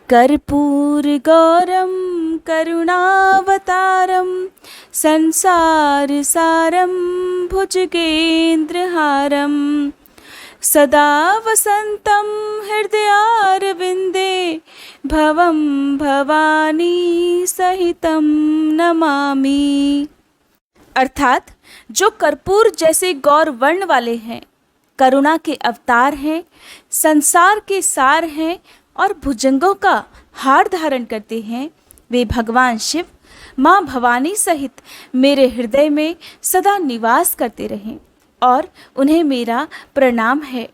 कर्पूर गौरम करुणावतारम संसार सारम भुजगेन्द्रहारम सदा वसंतम हृदयारविंदे भवम भवानी सहितम नमामि। अर्थात जो कर्पूर जैसे गौर वर्ण वाले हैं, करुणा के अवतार हैं, संसार के सार हैं और भुजंगों का हार धारण करते हैं, वे भगवान शिव माँ भवानी सहित मेरे हृदय में सदा निवास करते रहें और उन्हें मेरा प्रणाम है।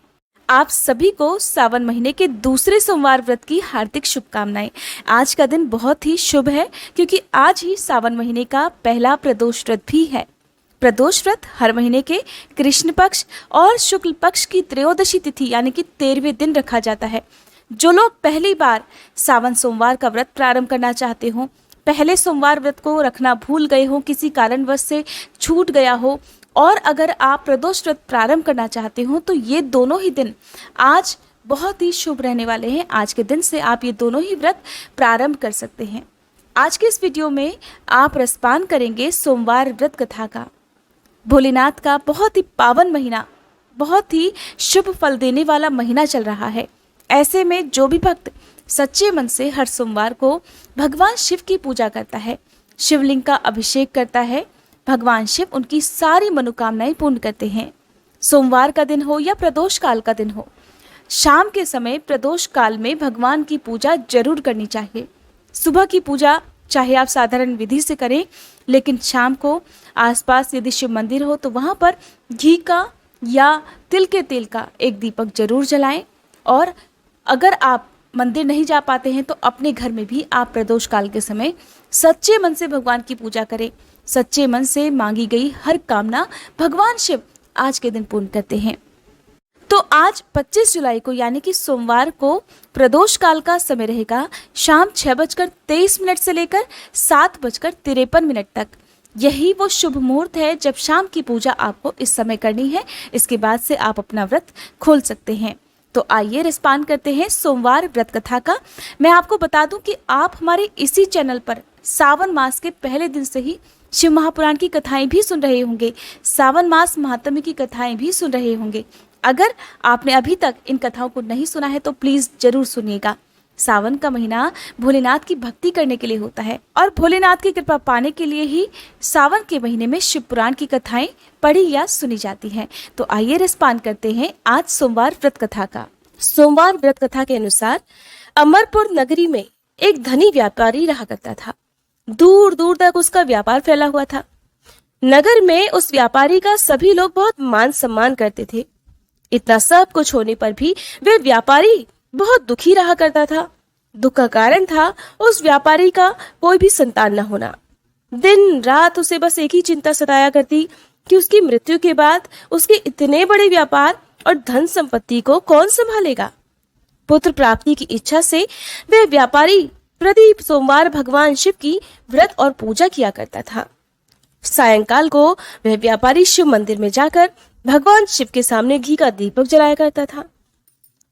आप सभी को सावन महीने के दूसरे सोमवार व्रत की हार्दिक शुभकामनाएं। आज का दिन बहुत ही शुभ है क्योंकि आज ही सावन महीने का पहला प्रदोष व्रत भी है। प्रदोष व्रत हर महीने के कृष्ण पक्ष और शुक्ल पक्ष की त्रयोदशी तिथि यानी कि 13वें दिन रखा जाता है। जो लोग पहली बार सावन सोमवार का व्रत प्रारंभ करना चाहते हो, पहले सोमवार व्रत को रखना भूल गए हो, किसी कारणवश से छूट गया हो, और अगर आप प्रदोष व्रत प्रारंभ करना चाहते हो तो ये दोनों ही दिन आज बहुत ही शुभ रहने वाले हैं। आज के दिन से आप ये दोनों ही व्रत प्रारंभ कर सकते हैं। आज के इस वीडियो में आप रसपान करेंगे सोमवार व्रत कथा का। भोलेनाथ का बहुत ही पावन महीना, बहुत ही शुभ फल देने वाला महीना चल रहा है। ऐसे में जो भी भक्त सच्चे मन से हर सोमवार को भगवान शिव की पूजा करता है, शिवलिंग का अभिषेक करता है, भगवान शिव उनकी सारी मनोकामनाएं पूर्ण करते हैं। सोमवार का दिन हो या प्रदोष काल का दिन हो, शाम के समय प्रदोष काल में भगवान की पूजा जरूर करनी चाहिए। सुबह की पूजा चाहे आप साधारण विधि से करें, लेकिन शाम को आसपास यदि शिव मंदिर हो तो वहाँ पर घी का या तिल के तेल का एक दीपक जरूर जलाएं। और अगर आप मंदिर नहीं जा पाते हैं तो अपने घर में भी आप प्रदोष काल के समय सच्चे मन से भगवान की पूजा करें। सच्चे मन से मांगी गई हर कामना भगवान शिव आज के दिन पूर्ण करते हैं। तो आज 25 जुलाई को यानी कि सोमवार को प्रदोष काल का समय रहेगा शाम 6:23 से लेकर 7:53 तक। यही वो शुभ मुहूर्त है जब शाम की पूजा आपको इस समय करनी है। इसके बाद से आप अपना व्रत खोल सकते हैं। तो आइए रसपान करते हैं सोमवार व्रत कथा का। मैं आपको बता दूं कि आप हमारे इसी चैनल पर सावन मास के पहले दिन से ही शिव महापुराण की कथाएं भी सुन रहे होंगे, सावन मास महात्म्य की कथाएं भी सुन रहे होंगे। अगर आपने अभी तक इन कथाओं को नहीं सुना है तो प्लीज जरूर सुनिएगा। सावन का महीना भोलेनाथ की भक्ति करने के लिए होता है और भोलेनाथ की कृपा पाने के लिए ही सावन के महीने में शिव पुराण की कथाएं पढ़ी या सुनी जाती हैं। तो आइए रसपान करते हैं आज सोमवार व्रत कथा का। सोमवार व्रत कथा के अनुसार अमरपुर नगरी में एक धनी व्यापारी रहा करता था। दूर दूर तक उसका व्यापार फैला हुआ था। नगर में उस व्यापारी का सभी लोग बहुत मान सम्मान करते थे। इतना सब कुछ होने पर भी वे व्यापारी बहुत दुखी रहा करता था। दुख का कारण था उस व्यापारी का कोई भी संतान न होना। दिन रात उसे बस एक ही चिंता सताया करती कि उसकी मृत्यु के बाद उसके इतने बड़े व्यापार और धन संपत्ति को कौन संभालेगा। पुत्र प्राप्ति की इच्छा से वे व्यापारी प्रति सोमवार भगवान शिव की व्रत और पूजा किया करता था। सायंकाल को वह व्यापारी शिव मंदिर में जाकर भगवान शिव के सामने घी का दीपक जलाया करता था।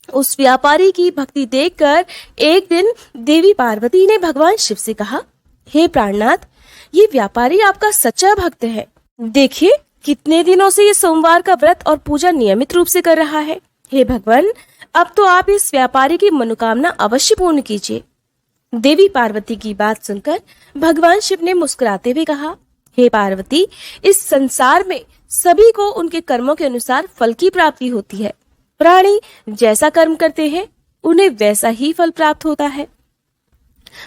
उस व्यापारी की भक्ति देखकर एक दिन देवी पार्वती ने भगवान शिव से कहा, हे प्राणनाथ, ये व्यापारी आपका सच्चा भक्त है। देखिए कितने दिनों से ये सोमवार का व्रत और पूजा नियमित रूप से कर रहा है। हे भगवान, अब तो आप इस व्यापारी की मनोकामना अवश्य पूर्ण कीजिए। देवी पार्वती की बात सुनकर भगवान शिव ने मुस्कुराते हुए कहा, हे पार्वती, इस संसार में सभी को उनके कर्मों के अनुसार फल की प्राप्ति होती है। प्राणी जैसा कर्म करते हैं उन्हें वैसा ही फल प्राप्त होता है।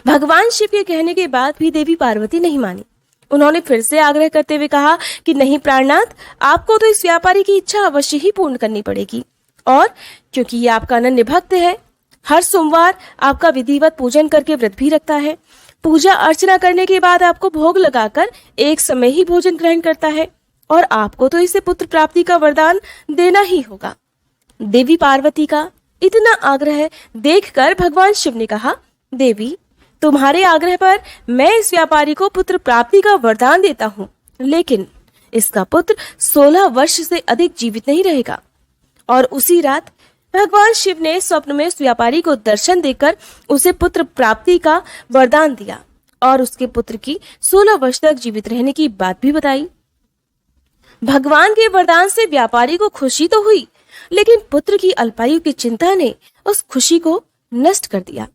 भगवान शिव के कहने के बाद भी देवी पार्वती नहीं मानी। उन्होंने फिर से आग्रह करते हुए कहा कि नहीं प्राणनाथ, आपको तो इस व्यापारी की इच्छा अवश्य ही पूर्ण करनी पड़ेगी। और क्योंकि ये आपका अनन्य भक्त है, हर सोमवार आपका विधिवत पूजन करके व्रत भी रखता है। पूजा अर्चना करने के बाद आपको भोग लगाकर एक समय ही भोजन ग्रहण करता है और आपको तो इसे पुत्र प्राप्ति का वरदान देना ही होगा। देवी पार्वती का इतना आग्रह देखकर भगवान शिव ने कहा, देवी, तुम्हारे आग्रह पर मैं इस व्यापारी को पुत्र प्राप्ति का वरदान देता हूँ, लेकिन इसका पुत्र 16 वर्ष से अधिक जीवित नहीं रहेगा। और उसी रात भगवान शिव ने स्वप्न में उस व्यापारी को दर्शन देकर उसे पुत्र प्राप्ति का वरदान दिया और उसके पुत्र की 16 वर्ष तक जीवित रहने की बात भी बताई। भगवान के वरदान से व्यापारी को खुशी तो हुई, लेकिन पुत्र की अल्पायु की चिंता ने उस खुशी को नष्ट कर दिया।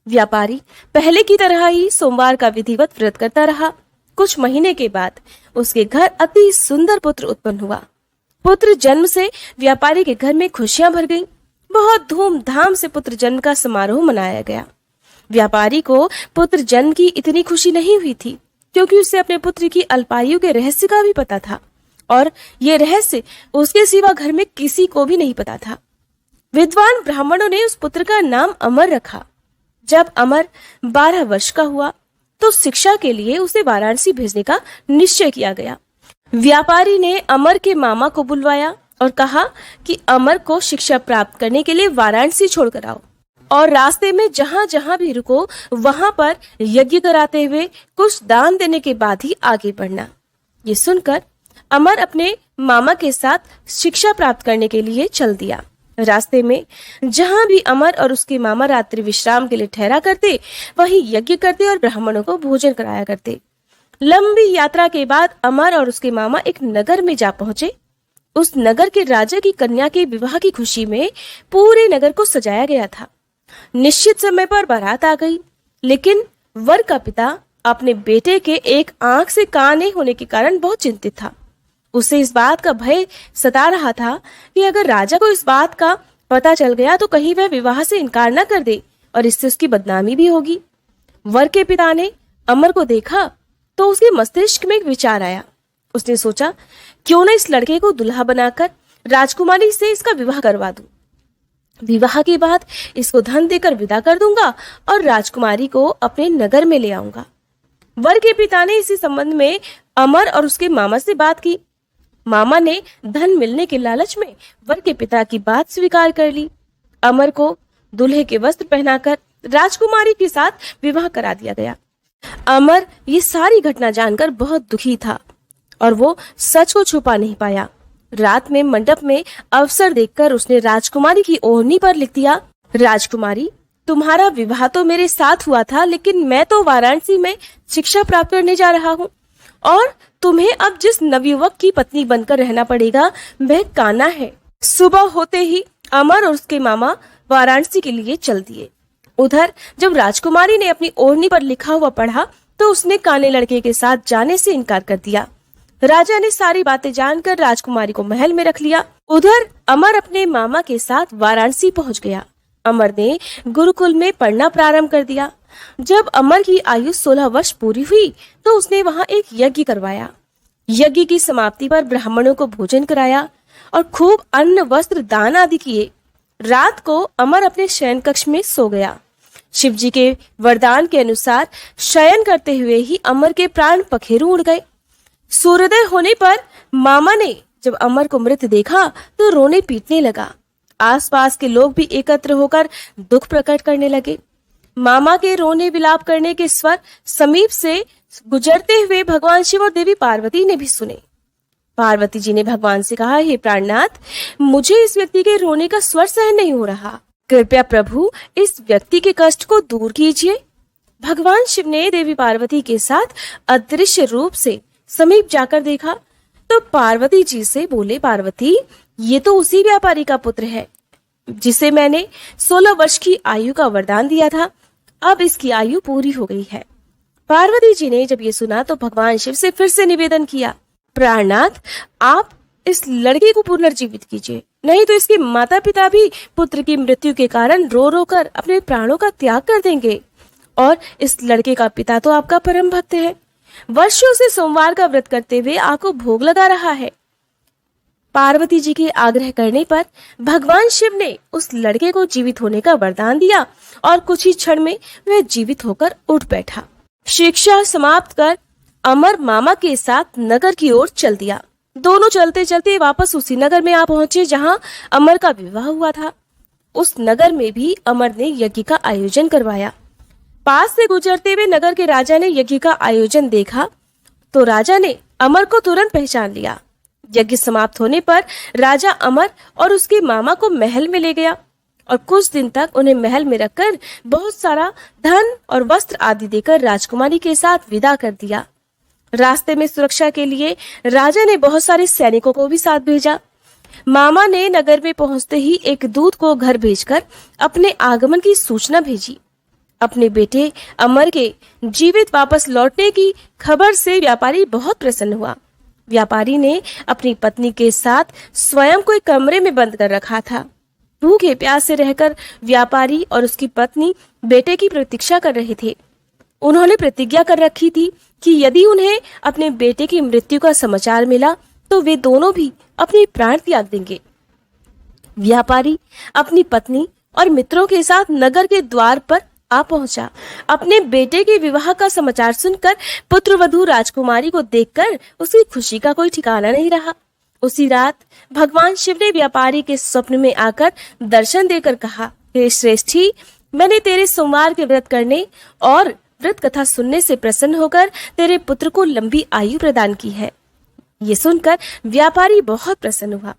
व्यापारी पहले की तरह ही सोमवार का विधिवत व्रत करता रहा। कुछ महीने के बाद उसके घर अति सुंदर पुत्र उत्पन्न हुआ। पुत्र जन्म से व्यापारी के घर में खुशियां भर गईं। बहुत धूमधाम से पुत्र जन्म का समारोह मनाया गया। व्यापारी को पुत्र जन्म की इतनी खुशी नहीं हुई थी, क्योंकि उसे अपने पुत्र की अल्पायु के रहस्य का भी पता था और ये रहस्य उसके सिवा घर में किसी को भी नहीं पता था। विद्वान ब्राह्मणों ने उस पुत्र का नाम अमर रखा। जब अमर 12 वर्ष का हुआ तो शिक्षा के लिए उसे वाराणसी भेजने का निश्चय किया गया। व्यापारी ने अमर के मामा को बुलवाया और कहा कि अमर को शिक्षा प्राप्त करने के लिए वाराणसी छोड़कर आओ और रास्ते में जहां जहां भी रुको वहां पर यज्ञ कराते हुए कुछ दान देने के बाद ही आगे बढ़ना। ये सुनकर अमर अपने मामा के साथ शिक्षा प्राप्त करने के लिए चल दिया। रास्ते में जहां भी अमर और उसके मामा रात्रि विश्राम के लिए ठहरा करते, वहीं यज्ञ करते और ब्राह्मणों को भोजन कराया करते। लंबी यात्रा के बाद अमर और उसके मामा एक नगर में जा पहुंचे। उस नगर के राजा की कन्या के विवाह की खुशी में पूरे नगर को सजाया गया था। निश्चित समय पर बारात आ गई, लेकिन वर का पिता अपने बेटे के एक आंख से काने होने के कारण बहुत चिंतित था। उसे इस बात का भय सता रहा था कि अगर राजा को इस बात का पता चल गया तो कहीं वह विवाह से इनकार न कर दे और इससे उसकी बदनामी भी होगी। वर के पिता ने अमर को देखा तो उसके मस्तिष्क में एक विचार आया। उसने सोचा, क्यों न इस लड़के को दुल्हा बनाकर राजकुमारी से इसका विवाह करवा दूं। विवाह के बाद इसको धन देकर विदा कर दूंगा और राजकुमारी को अपने नगर में ले आऊंगा। वर के पिता ने इसी संबंध में अमर और उसके मामा से बात की। मामा ने धन मिलने के लालच में वर के पिता की बात स्वीकार कर ली। अमर को दूल्हे के वस्त्र पहनाकर राजकुमारी के साथ विवाह करा दिया गया। अमर ये सारी घटना जानकर बहुत दुखी था और वो सच को छुपा नहीं पाया। रात में मंडप में अवसर देखकर उसने राजकुमारी की ओढ़नी पर लिख दिया, राजकुमारी, तुम्हारा विवाह तो मेरे साथ हुआ था, लेकिन मैं तो वाराणसी में शिक्षा प्राप्त करने जा रहा हूँ और तुम्हें अब जिस नवयुवक की पत्नी बनकर रहना पड़ेगा वह कान्हा है। सुबह होते ही अमर और उसके मामा वाराणसी के लिए चल दिए। उधर जब राजकुमारी ने अपनी ओढ़नी पर लिखा हुआ पढ़ा तो उसने काने लड़के के साथ जाने से इनकार कर दिया। राजा ने सारी बातें जानकर राजकुमारी को महल में रख लिया। उधर अमर अपने मामा के साथ वाराणसी पहुंच गया। अमर ने गुरुकुल में पढ़ना प्रारंभ कर दिया। जब अमर की आयु 16 वर्ष पूरी हुई तो उसने वहां एक यज्ञ करवाया। यज्ञ की समाप्ति पर ब्राह्मणों को भोजन कराया और खूब अन्न वस्त्र दान आदि किए। रात को अमर अपने शयन कक्ष में सो गया। शिवजी के वरदान के अनुसार शयन करते हुए ही अमर के प्राण पखेरु उड़ गए। सूर्योदय होने पर मामा ने जब अमर को मृत देखा तो रोने पीटने लगा। आसपास के लोग भी एकत्र होकर दुख प्रकट करने लगे। मामा के रोने विलाप करने के स्वर समीप से गुजरते हुए भगवान शिव और देवी पार्वती ने भी सुने। पार्वती जी ने भगवान से कहा, हे प्राणनाथ, मुझे इस व्यक्ति के रोने का स्वर सहन नहीं हो रहा। कृपया प्रभु इस व्यक्ति के कष्ट को दूर कीजिए। भगवान शिव ने देवी पार्वती के साथ अदृश्य रूप से समीप जाकर देखा तो पार्वती जी से बोले, पार्वती, ये तो उसी व्यापारी का पुत्र है जिसे मैंने 16 वर्ष की आयु का वरदान दिया था। अब इसकी आयु पूरी हो गई है। पार्वती जी ने जब ये सुना तो भगवान शिव से फिर से निवेदन किया, प्राणनाथ, आप इस लड़के को पुनर्जीवित कीजिए, नहीं तो इसके माता पिता भी पुत्र की मृत्यु के कारण रो रो कर अपने प्राणों का त्याग कर देंगे। और इस लड़के का पिता तो आपका परम भक्त है, वर्षों से सोमवार का व्रत करते हुए आपको भोग लगा रहा है। पार्वती जी के आग्रह करने पर भगवान शिव ने उस लड़के को जीवित होने का वरदान दिया और कुछ ही क्षण में वह जीवित होकर उठ बैठा। शिक्षा समाप्त कर अमर मामा के साथ नगर की ओर चल दिया। दोनों चलते चलते वापस उसी नगर में आ पहुंचे जहां अमर का विवाह हुआ था। उस नगर में भी अमर ने यज्ञ का आयोजन करवाया। पास से गुजरते हुए नगर के राजा ने यज्ञ का आयोजन देखा तो राजा ने अमर को तुरंत पहचान लिया। यज्ञ समाप्त होने पर राजा अमर और उसके मामा को महल में ले गया और कुछ दिन तक उन्हें महल में रखकर बहुत सारा धन और वस्त्र आदि देकर राजकुमारी के साथ विदा कर दिया। रास्ते में सुरक्षा के लिए राजा ने बहुत सारे सैनिकों को भी साथ भेजा। मामा ने नगर में पहुंचते ही एक दूत को घर भेजकर अपने आगमन की सूचना भेजी। अपने बेटे अमर के जीवित वापस लौटने की खबर से व्यापारी बहुत प्रसन्न हुआ। व्यापारी ने अपनी पत्नी के साथ स्वयं को एक कमरे में बंद कर रखा था। भूखे प्यासे रहकर व्यापारी और उसकी पत्नी बेटे की प्रतीक्षा कर रहे थे। उन्होंने प्रतिज्ञा कर रखी थी कि यदि उन्हें अपने बेटे की मृत्यु का समाचार मिला तो वे दोनों भी अपनी प्राण त्याग देंगे। व्यापारी अपनी पत्नी और मित्रों के साथ नगर के द्वार पर आ पहुंचा। अपने बेटे के विवाह का समाचार सुनकर पुत्रवधू राजकुमारी को देखकर उसकी खुशी का कोई ठिकाना नहीं रहा। उसी रात भगवान शिव ने व्यापारी के स्वप्न में आकर दर्शन देकर कहा, हे श्रेष्ठी, मैंने तेरे सोमवार के व्रत करने और व्रत कथा सुनने से प्रसन्न होकर तेरे पुत्र को लंबी आयु प्रदान की है। ये सुनकर व्यापारी बहुत प्रसन्न हुआ।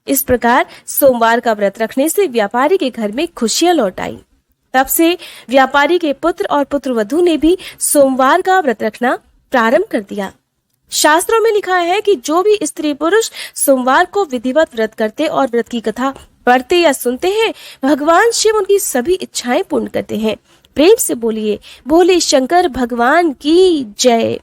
इस प्रकार सोमवार का व्रत रखने से व्यापारी के घर में खुशियां लौट आई। तब से व्यापारी के पुत्र और पुत्रवधू ने भी सोमवार का व्रत रखना प्रारंभ कर दिया। शास्त्रों में लिखा है कि जो भी स्त्री पुरुष सोमवार को विधिवत व्रत करते और व्रत की कथा पढ़ते या सुनते हैं, भगवान शिव उनकी सभी इच्छाएं पूर्ण करते हैं। प्रेम से बोलिए, बोले शंकर भगवान की जय।